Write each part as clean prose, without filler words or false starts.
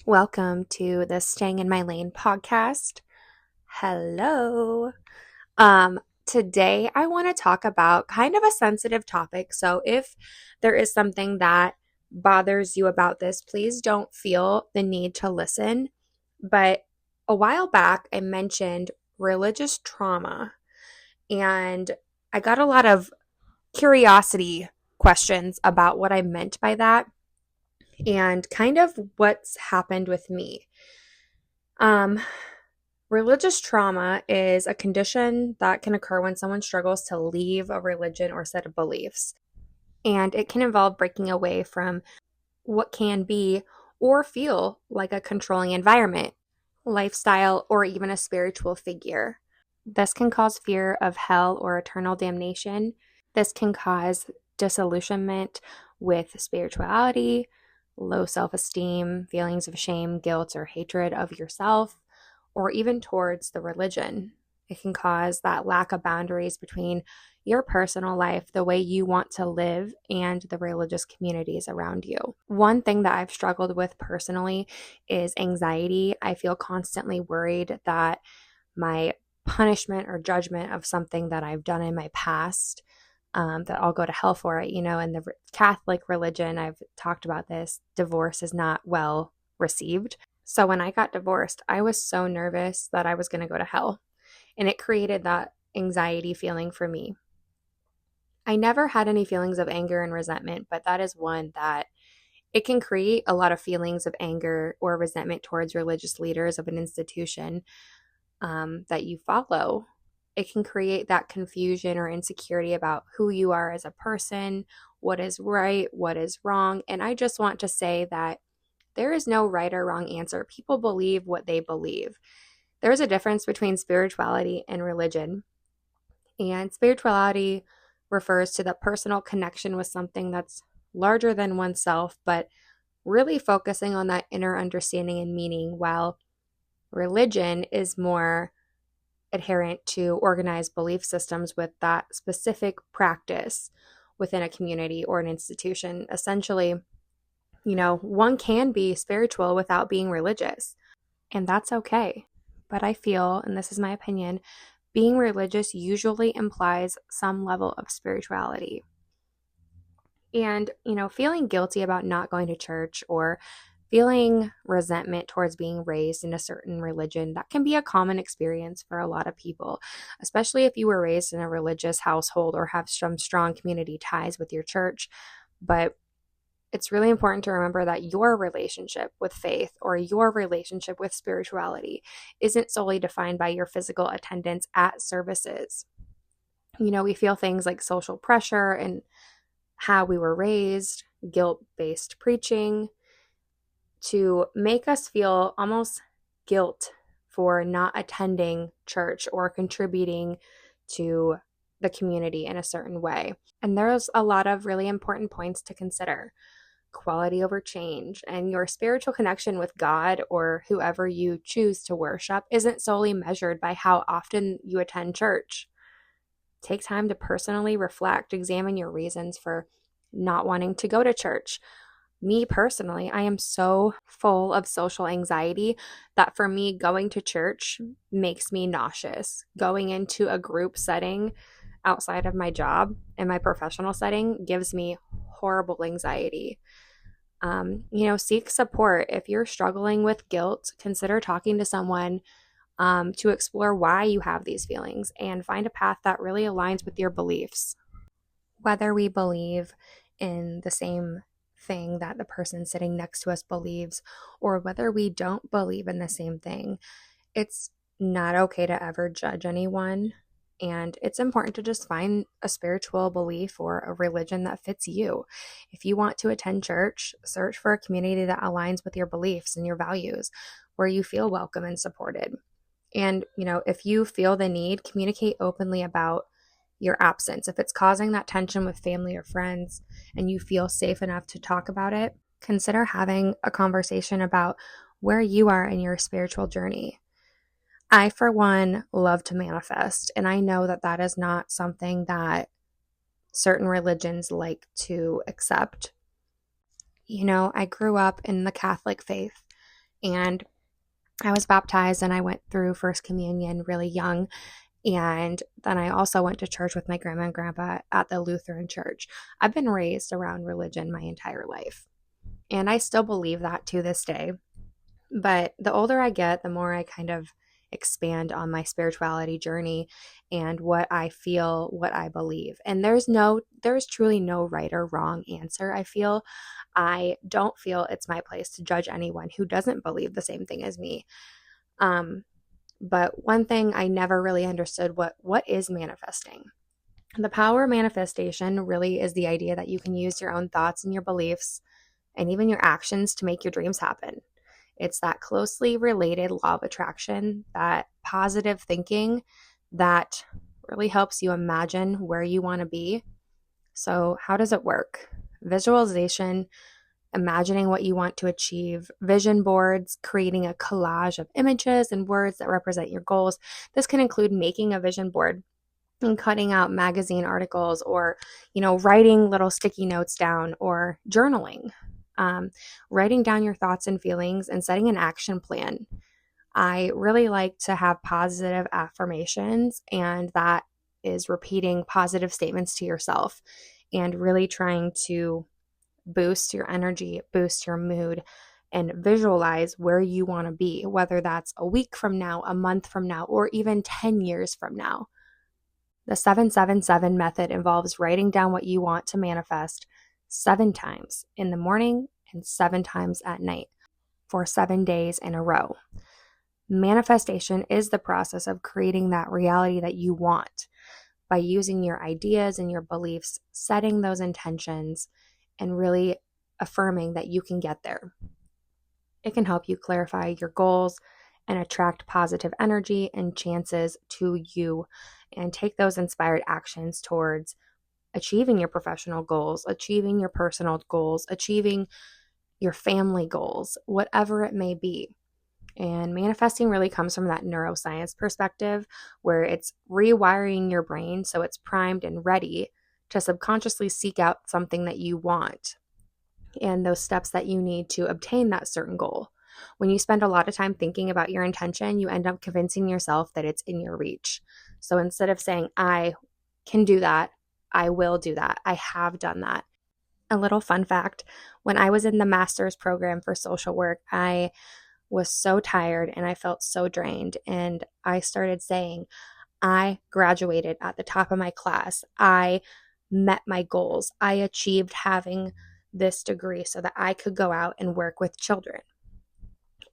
Welcome to the Staying in My Lane podcast. Hello. Today I want to talk about kind of a sensitive topic. So if there is something that bothers you about this, please don't feel the need to listen. But a while back I mentioned religious trauma, and I got a lot of curiosity questions about what I meant by that and kind of what's happened with me. Um, Religious trauma is a condition that can occur when someone struggles to leave a religion or set of beliefs. And it can involve breaking away from what can be or feel like a controlling environment, lifestyle, or even a spiritual figure. This can cause fear of hell or eternal damnation. This can cause disillusionment with spirituality, low self esteem, feelings of shame, guilt, or hatred of yourself, or even towards the religion. It can cause that lack of boundaries between your personal life, the way you want to live, and the religious communities around you. One thing that I've struggled with personally is anxiety. I feel constantly worried that my punishment or judgment of something that I've done in my past, that I'll go to hell for it. In the Catholic religion, I've talked about this, divorce is not well received. So when I got divorced, I was so nervous that I was going to go to hell. And it created that anxiety feeling for me. I never had any feelings of anger and resentment, but that is one that it can create a lot of feelings of anger or resentment towards religious leaders of an institution that you follow. It can create that confusion or insecurity about who you are as a person, what is right, what is wrong. And I just want to say that there is no right or wrong answer. People believe what they believe. There's a difference between spirituality and religion. And spirituality refers to the personal connection with something that's larger than oneself, but really focusing on that inner understanding and meaning, while religion is more adherent to organized belief systems with that specific practice within a community or an institution. Essentially, one can be spiritual without being religious, and that's okay. But I feel, and this is my opinion, being religious usually implies some level of spirituality. And, feeling guilty about not going to church or feeling resentment towards being raised in a certain religion, that can be a common experience for a lot of people, especially if you were raised in a religious household or have some strong community ties with your church. But it's really important to remember that your relationship with faith or your relationship with spirituality isn't solely defined by your physical attendance at services. We feel things like social pressure and how we were raised, guilt-based preaching, to make us feel almost guilt for not attending church or contributing to the community in a certain way. And there's a lot of really important points to consider. Quality over change, and your spiritual connection with God or whoever you choose to worship isn't solely measured by how often you attend church. Take time to personally reflect, examine your reasons for not wanting to go to church. Me personally, I am so full of social anxiety that for me, going to church makes me nauseous. Going into a group setting outside of my job and my professional setting gives me horrible anxiety. Seek support. If you're struggling with guilt, consider talking to someone to explore why you have these feelings and find a path that really aligns with your beliefs. Whether we believe in the same thing that the person sitting next to us believes, or whether we don't believe in the same thing, it's not okay to ever judge anyone. And it's important to just find a spiritual belief or a religion that fits you. If you want to attend church, search for a community that aligns with your beliefs and your values, where you feel welcome and supported. And, if you feel the need, communicate openly about your absence. If it's causing that tension with family or friends and you feel safe enough to talk about it, consider having a conversation about where you are in your spiritual journey. I, for one, love to manifest, and I know that that is not something that certain religions like to accept. I grew up in the Catholic faith, And I was baptized and I went through First Communion really young. And then I also went to church with my grandma and grandpa at the Lutheran church. I've been raised around religion my entire life. And I still believe that to this day. But the older I get, the more I kind of expand on my spirituality journey and what I feel, what I believe. And there's truly no right or wrong answer. I don't feel it's my place to judge anyone who doesn't believe the same thing as me. But one thing I never really understood, what is manifesting? The power of manifestation really is the idea that you can use your own thoughts and your beliefs and even your actions to make your dreams happen. It's that closely related law of attraction, that positive thinking that really helps you imagine where you want to be. So, how does it work? Visualization, imagining what you want to achieve, vision boards, creating a collage of images and words that represent your goals. This can include making a vision board and cutting out magazine articles or, writing little sticky notes down or journaling. Writing down your thoughts and feelings and setting an action plan. I really like to have positive affirmations, and that is repeating positive statements to yourself and really trying to boost your energy, boost your mood, and visualize where you want to be, whether that's a week from now, a month from now, or even 10 years from now. The 777 method involves writing down what you want to manifest 7 times in the morning and 7 times at night for 7 days in a row. Manifestation is the process of creating that reality that you want by using your ideas and your beliefs, setting those intentions, and really affirming that you can get there. It can help you clarify your goals and attract positive energy and chances to you and take those inspired actions towards achieving your professional goals, achieving your personal goals, achieving your family goals, whatever it may be. And manifesting really comes from that neuroscience perspective where it's rewiring your brain so it's primed and ready to subconsciously seek out something that you want and those steps that you need to obtain that certain goal. When you spend a lot of time thinking about your intention, you end up convincing yourself that it's in your reach. So instead of saying, I can do that, I will do that, I have done that. A little fun fact, when I was in the master's program for social work, I was so tired and I felt so drained. And I started saying, I graduated at the top of my class. I met my goals. I achieved having this degree so that I could go out and work with children.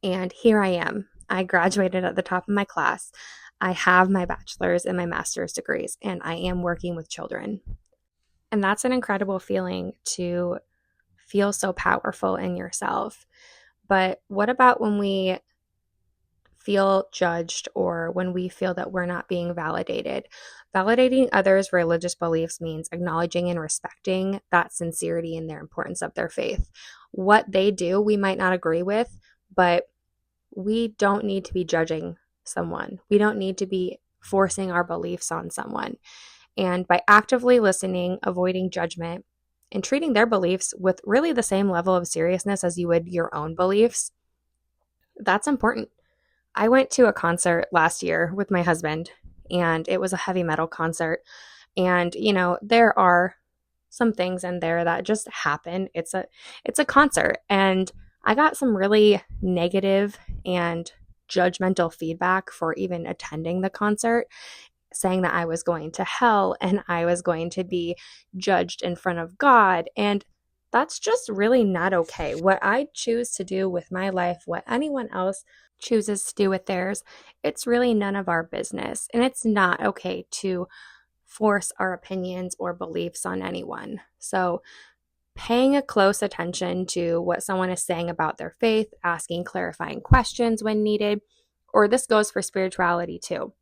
And here I am. I graduated at the top of my class. I have my bachelor's and my master's degrees, and I am working with children. And that's an incredible feeling to feel so powerful in yourself. But what about when we feel judged or when we feel that we're not being validated? Validating others' religious beliefs means acknowledging and respecting that sincerity and their importance of their faith. What they do, we might not agree with, but we don't need to be judging someone. We don't need to be forcing our beliefs on someone. And by actively listening, avoiding judgment, and treating their beliefs with really the same level of seriousness as you would your own beliefs, that's important. I went to a concert last year with my husband, and it was a heavy metal concert. And, there are some things in there that just happen. It's a concert. And I got some really negative and judgmental feedback for even attending the concert, saying that I was going to hell and I was going to be judged in front of God. And that's just really not okay. What I choose to do with my life, what anyone else chooses to do with theirs, it's really none of our business. And it's not okay to force our opinions or beliefs on anyone. So paying a close attention to what someone is saying about their faith, asking clarifying questions when needed, or this goes for spirituality too.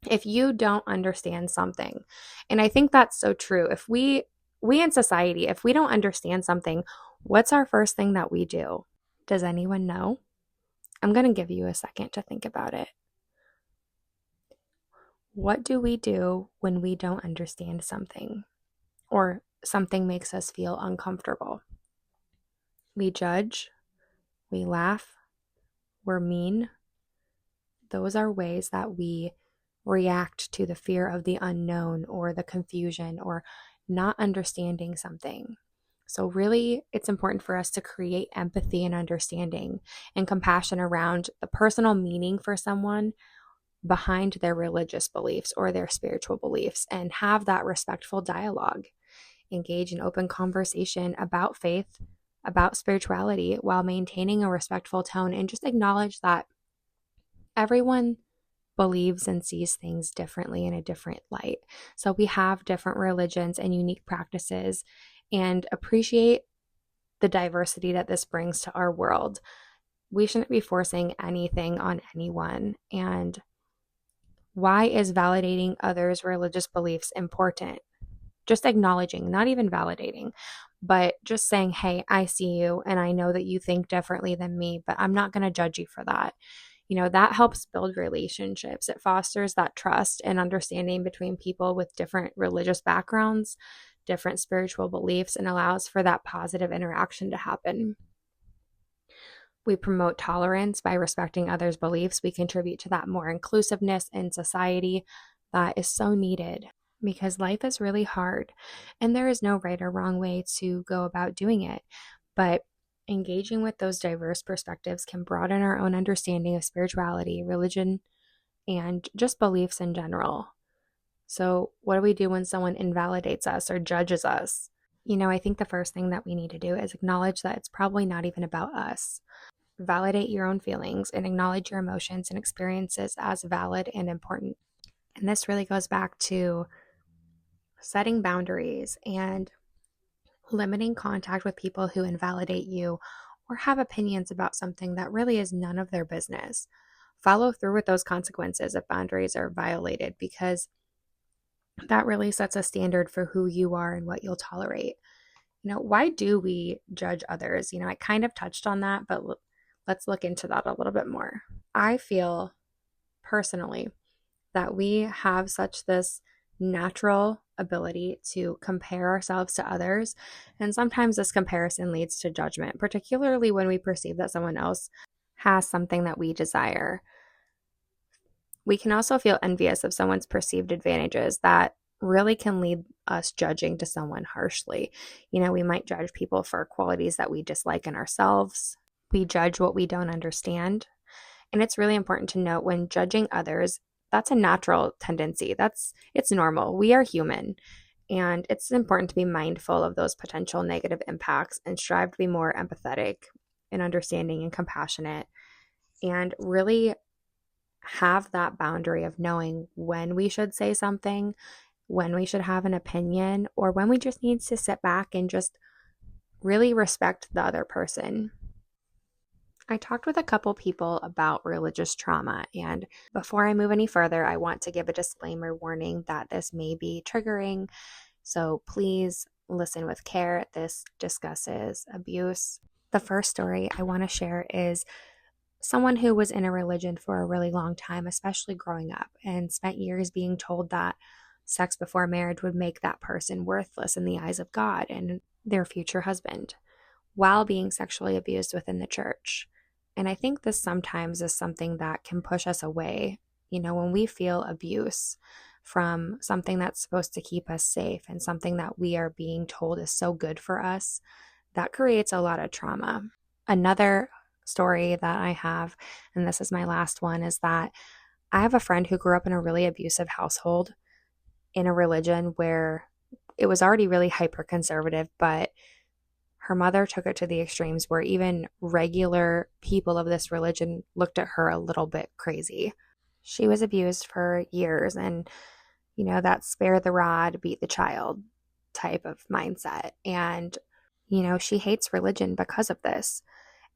If you don't understand something, and I think that's so true, if we in society, if we don't understand something, what's our first thing that we do? Does anyone know? I'm going to give you a second to think about it. What do we do when we don't understand something or something makes us feel uncomfortable? We judge, we laugh, we're mean, those are ways that we react to the fear of the unknown or the confusion or not understanding something. So, really, it's important for us to create empathy and understanding and compassion around the personal meaning for someone behind their religious beliefs or their spiritual beliefs, and have that respectful dialogue. Engage in open conversation about faith, about spirituality, while maintaining a respectful tone, and just acknowledge that everyone believes and sees things differently in a different light. So we have different religions and unique practices, and appreciate the diversity that this brings to our world. We shouldn't be forcing anything on anyone. And why is validating others' religious beliefs important? Just acknowledging, not even validating, but just saying, hey, I see you and I know that you think differently than me, but I'm not going to judge you for that. That helps build relationships. It fosters that trust and understanding between people with different religious backgrounds, different spiritual beliefs, and allows for that positive interaction to happen. We promote tolerance by respecting others' beliefs. We contribute to that more inclusiveness in society that is so needed, because life is really hard and there is no right or wrong way to go about doing it. But engaging with those diverse perspectives can broaden our own understanding of spirituality, religion, and just beliefs in general. So, what do we do when someone invalidates us or judges us? I think the first thing that we need to do is acknowledge that it's probably not even about us. Validate your own feelings and acknowledge your emotions and experiences as valid and important. And this really goes back to setting boundaries and limiting contact with people who invalidate you or have opinions about something that really is none of their business. Follow through with those consequences if boundaries are violated, because that really sets a standard for who you are and what you'll tolerate. Why do we judge others? I kind of touched on that, but let's look into that a little bit more. I feel personally that we have such this natural ability to compare ourselves to others. And sometimes this comparison leads to judgment, particularly when we perceive that someone else has something that we desire. We can also feel envious of someone's perceived advantages that really can lead us judging to someone harshly. We might judge people for qualities that we dislike in ourselves. We judge what we don't understand. And it's really important to note, when judging others, that's a natural tendency. It's normal. We are human. And it's important to be mindful of those potential negative impacts and strive to be more empathetic and understanding and compassionate, and really have that boundary of knowing when we should say something, when we should have an opinion, or when we just need to sit back and just really respect the other person. I talked with a couple people about religious trauma, and before I move any further, I want to give a disclaimer warning that this may be triggering, so please listen with care. This discusses abuse. The first story I want to share is someone who was in a religion for a really long time, especially growing up, and spent years being told that sex before marriage would make that person worthless in the eyes of God and their future husband, while being sexually abused within the church. And I think this sometimes is something that can push us away. When we feel abuse from something that's supposed to keep us safe and something that we are being told is so good for us, that creates a lot of trauma. Another story that I have, and this is my last one, is that I have a friend who grew up in a really abusive household in a religion where it was already really hyper conservative, but her mother took it to the extremes where even regular people of this religion looked at her a little bit crazy. She was abused for years, and that spare the rod, beat the child type of mindset. And she hates religion because of this.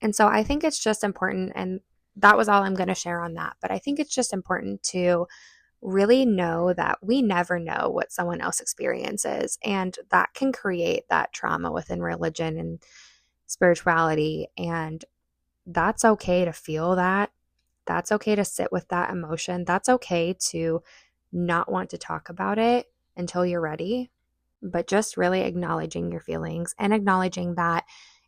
And so I think it's just important, and that was all I'm going to share on that, but I think it's just important to really know that we never know what someone else experiences, and that can create that trauma within religion and spirituality. And that's okay to feel that. That's okay to sit with that emotion. That's okay to not want to talk about it until you're ready, but just really acknowledging your feelings and acknowledging that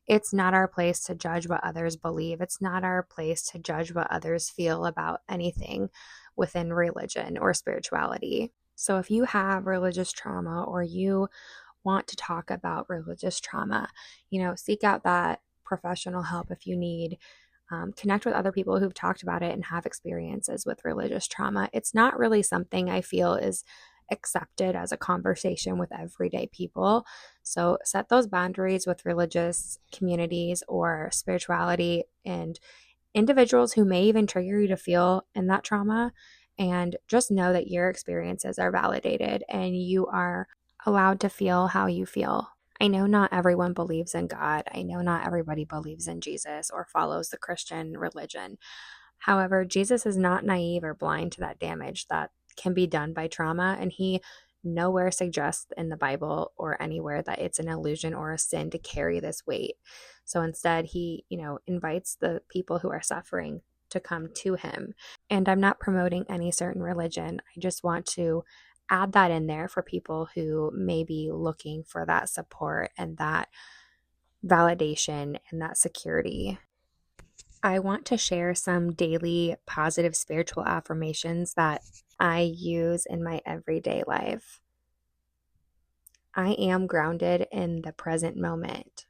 it's not our place to judge what others believe. It's not our place to judge what others feel about anything within religion or spirituality. So if you have religious trauma or you want to talk about religious trauma, seek out that professional help if you need. Connect with other people who've talked about it and have experiences with religious trauma. It's not really something I feel is accepted as a conversation with everyday people. So set those boundaries with religious communities or spirituality and individuals who may even trigger you to feel in that trauma. And just know that your experiences are validated and you are allowed to feel how you feel. I know not everyone believes in God. I know not everybody believes in Jesus or follows the Christian religion. However, Jesus is not naive or blind to that damage that can be done by trauma, and he nowhere suggests in the Bible or anywhere that it's an illusion or a sin to carry this weight. So instead, he, invites the people who are suffering to come to him. And I'm not promoting any certain religion. I just want to add that in there for people who may be looking for that support and that validation and that security. I want to share some daily positive spiritual affirmations that I use in my everyday life. I am grounded in the present moment.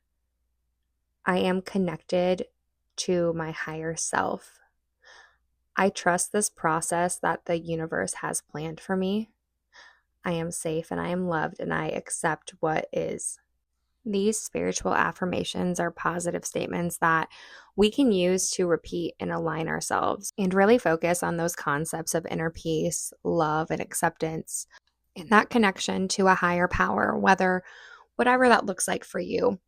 I am connected to my higher self. I trust this process that the universe has planned for me. I am safe and I am loved and I accept what is. These spiritual affirmations are positive statements that we can use to repeat and align ourselves and really focus on those concepts of inner peace, love, and acceptance, and that connection to a higher power, whatever that looks like for you,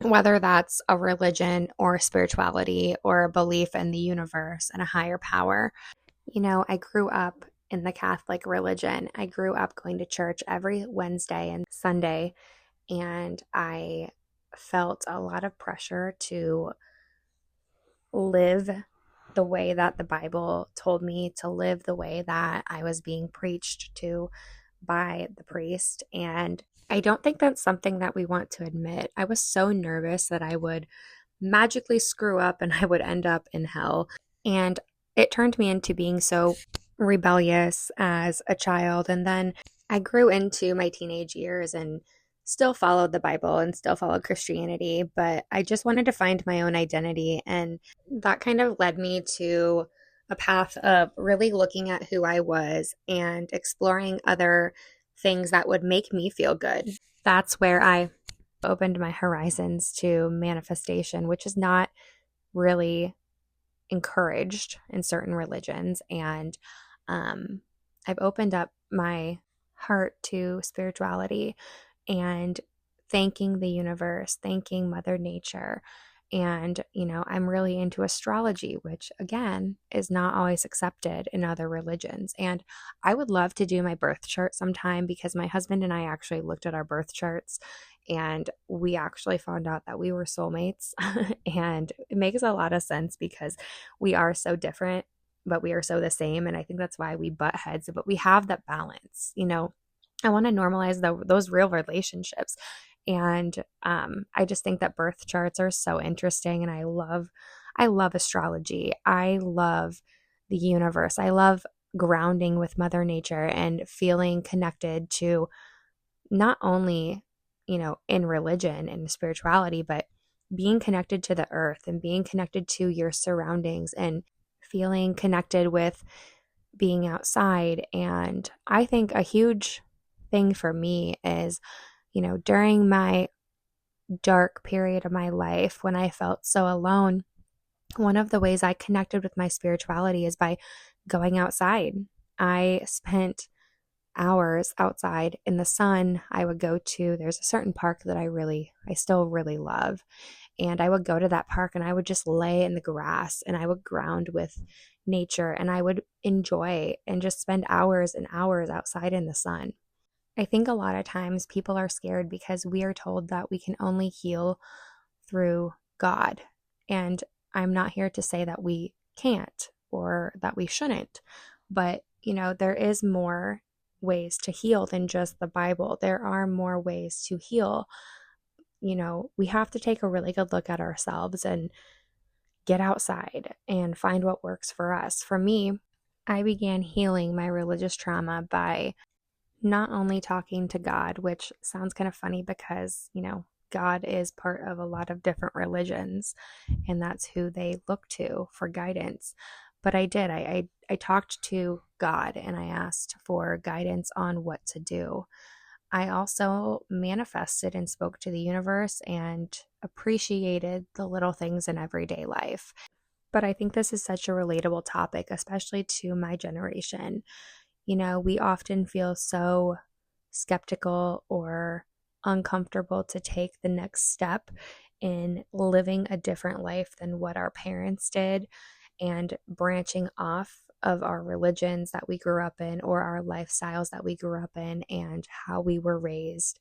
whether that's a religion or spirituality or a belief in the universe and a higher power. I grew up in the Catholic religion. I grew up going to church every Wednesday and Sunday, and I felt a lot of pressure to live the way that the Bible told me to live, the way that I was being preached to by the priest. And I don't think that's something that we want to admit. I was so nervous that I would magically screw up and I would end up in hell. And it turned me into being so rebellious as a child. And then I grew into my teenage years and still followed the Bible and still followed Christianity, but I just wanted to find my own identity. And that kind of led me to a path of really looking at who I was and exploring other things that would make me feel good. That's where I opened my horizons to manifestation, which is not really encouraged in certain religions. And I've opened up my heart to spirituality and thanking the universe, thanking Mother Nature. And, I'm really into astrology, which again is not always accepted in other religions. And I would love to do my birth chart sometime because my husband and I actually looked at our birth charts and we actually found out that we were soulmates. And it makes a lot of sense because we are so different, but we are so the same. And I think that's why we butt heads, but we have that balance. I want to normalize those real relationships. And I just think that birth charts are so interesting. And I love astrology. I love the universe. I love grounding with Mother Nature and feeling connected to not only, in religion and spirituality, but being connected to the earth and being connected to your surroundings and feeling connected with being outside. And I think a huge thing for me is, during my dark period of my life when I felt so alone, one of the ways I connected with my spirituality is by going outside. I spent hours outside in the sun. I would go to, there's a certain park that I still really love. And I would go to that park and I would just lay in the grass and I would ground with nature and I would enjoy and just spend hours and hours outside in the sun. I think a lot of times people are scared because we are told that we can only heal through God. And I'm not here to say that we can't or that we shouldn't, but there is more ways to heal than just the Bible. There are more ways to heal. we have to take a really good look at ourselves and get outside and find what works for us. For me, I began healing my religious trauma by not only talking to God, which sounds kind of funny because, God is part of a lot of different religions, and that's who they look to for guidance. But I did. I talked to God and I asked for guidance on what to do. I also manifested and spoke to the universe and appreciated the little things in everyday life. But I think this is such a relatable topic, especially to my generation. We often feel so skeptical or uncomfortable to take the next step in living a different life than what our parents did and branching off of our religions that we grew up in or our lifestyles that we grew up in and how we were raised.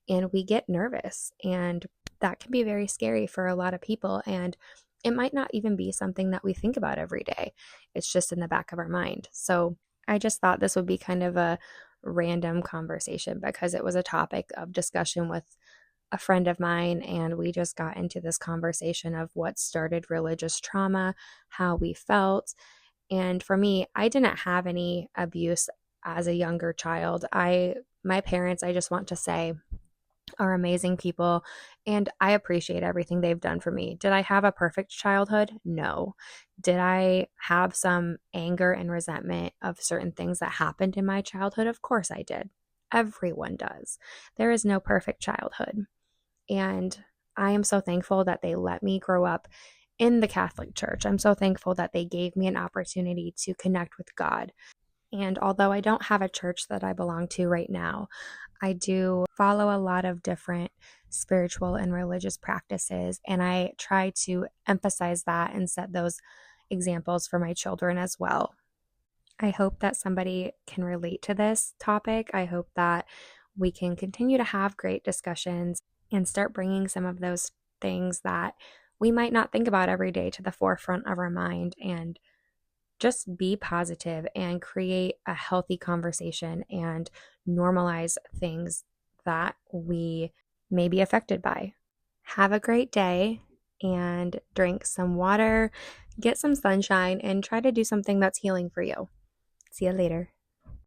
And we get nervous, and that can be very scary for a lot of people. And it might not even be something that we think about every day. It's just in the back of our mind. So I just thought this would be kind of a random conversation because it was a topic of discussion with a friend of mine, and we just got into this conversation of what started religious trauma, how we felt. And for me, I didn't have any abuse as a younger child. My parents, I just want to say, are amazing people, and I appreciate everything they've done for me. Did I have a perfect childhood? No. Did I have some anger and resentment of certain things that happened in my childhood? Of course I did. Everyone does. There is no perfect childhood. And I am so thankful that they let me grow up in the Catholic Church. I'm so thankful that they gave me an opportunity to connect with God. And although I don't have a church that I belong to right now, I do follow a lot of different spiritual and religious practices, and I try to emphasize that and set those examples for my children as well. I hope that somebody can relate to this topic. I hope that we can continue to have great discussions and start bringing some of those things that we might not think about every day to the forefront of our mind, and just be positive and create a healthy conversation and normalize things that we may be affected by. Have a great day and drink some water, get some sunshine, and try to do something that's healing for you. See you later.